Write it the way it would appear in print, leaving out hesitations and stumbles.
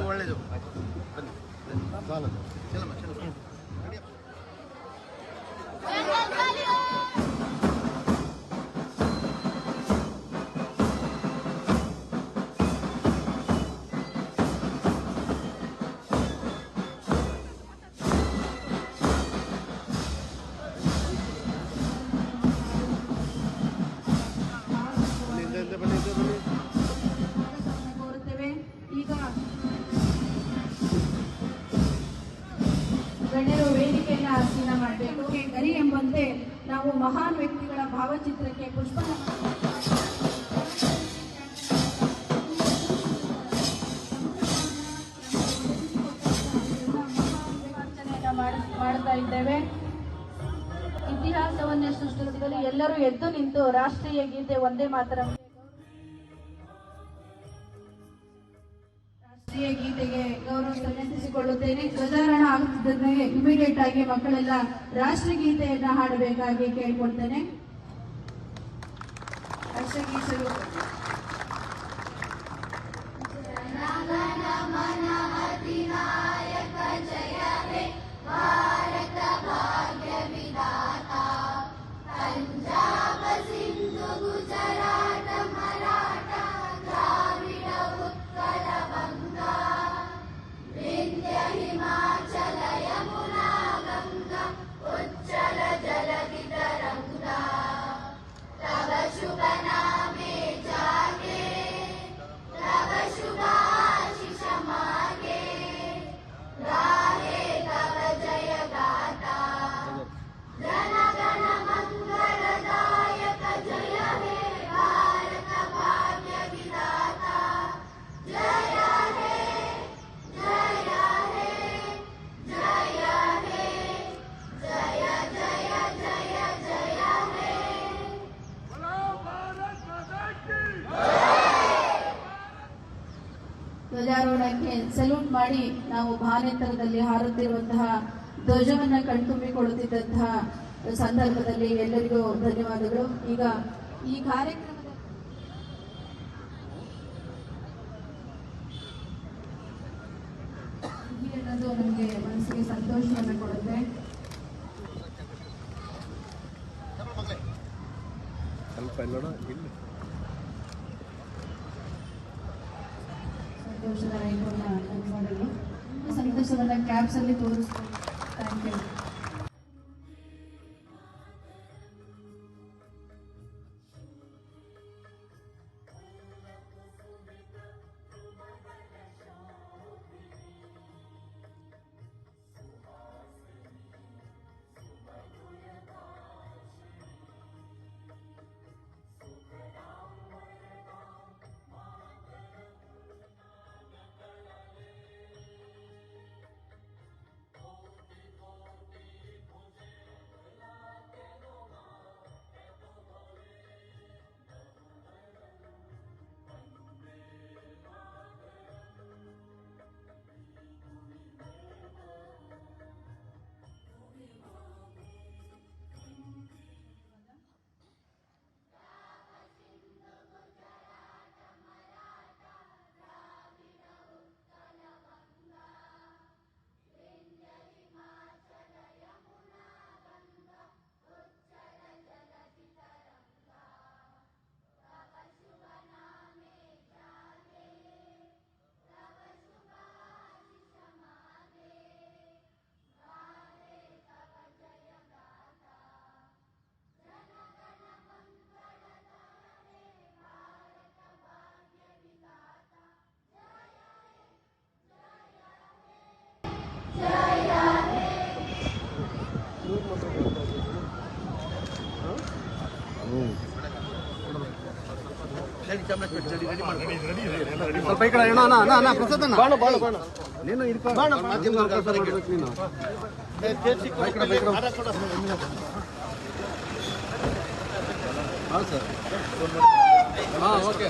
ಒಳ್ಳೇದು. ಗಣ್ಯರು ವೇದಿಕೆಯನ್ನು ಆಸೀನ ಮಾಡಬೇಕು. ಗರಿ ಎಂಬಂತೆ ನಾವು ಮಹಾನ್ ವ್ಯಕ್ತಿಗಳ ಭಾವಚಿತ್ರಕ್ಕೆ ಪುಷ್ಪ ಮಾಡ್ತಾ ಇದ್ದೇವೆ. ಇತಿಹಾಸವನ್ನೇ ಸೃಷ್ಟಿಸಿದಲ್ಲಿ ಎಲ್ಲರೂ ಎದ್ದು ನಿಂತು ರಾಷ್ಟ್ರೀಯ ಗೀತೆ ಒಂದೇ ಮಾತರಂ ರಾಷ್ಟ್ರೀಯ ಗೀತೆಗೆ ಗೌರವ ಸಲ್ಲಿಸಿಕೊಳ್ಳುತ್ತೇನೆ. ಧ್ವಜಾರೋಹಣ ಆಗುತ್ತಿದ್ದಂತೆ ಇಮಿಡಿಯೇಟ್ ಆಗಿ ಮಕ್ಕಳೆಲ್ಲ ರಾಷ್ಟ್ರಗೀತೆಯನ್ನ ಹಾಡಬೇಕಾಗಿ ಕೇಳಿಕೊಳ್ತೇನೆ. ರಾಷ್ಟ್ರಗೀತೆಗಳು भारत भाग्य विधाता पंजाब सिंधु गुजरात मराठा द्राविड उत्कल गंगा विंध्य हिमाचल यमुना गंगा उच्चल जलधि तरंगा तव शुभ नामे जागे तव शुभ आशीष मागे गाहे तव जय गाता जन गण मंगलदायक जय हे भारत भाग्य विधाता जय हे जय हे जय हे जय जय जय जय हे ಧ್ವಜಾರೋಹಣಕ್ಕೆ ಸಲ್ಯೂಟ್ ಮಾಡಿ ನಾವು ಭಾನೆತ್ತರದಲ್ಲಿ ಹಾರುತ್ತಿರುವಂತಹ ಧ್ವಜವನ್ನ ಕಣ್ತುಂಬಿಕೊಳ್ಳುತ್ತಿದ್ದಂತಹ ಸಂದರ್ಭದಲ್ಲಿ ಎಲ್ಲರಿಗೂ ಧನ್ಯವಾದಗಳು. ಈಗ ಈ ಕಾರ್ಯಕ್ರಮದ ಅನ್ನೋದು ನಮಗೆ ಮನಸ್ಸಿಗೆ ಸಂತೋಷವನ್ನು ಕೊಡುತ್ತೆ. ಸಂತೋಷದ ರೈತರನ್ನ ನೋಡಲು ಸಂತೋಷವನ್ನ ಕ್ಯಾಪ್ಸ್ ಅಲ್ಲಿ ತೋರಿಸ್ತಾರೆ. Thank you. ಸ್ವಲ್ಪ ಈ ಕಡೆ ಅಣ್ಣ ಪ್ರಸಾದ್ ಅಣ್ಣ ಬಾಣ ಬಾಣ ಬಾಣ ನೀನು ಇರ್ಪ ಬಾಣ ಮಾಧ್ಯಮ ಕೆಲಸ ಮಾಡ್ಬೇಕು ನೀನು ಹಾಂ ಸರ್ ಹಾಂ ಓಕೆ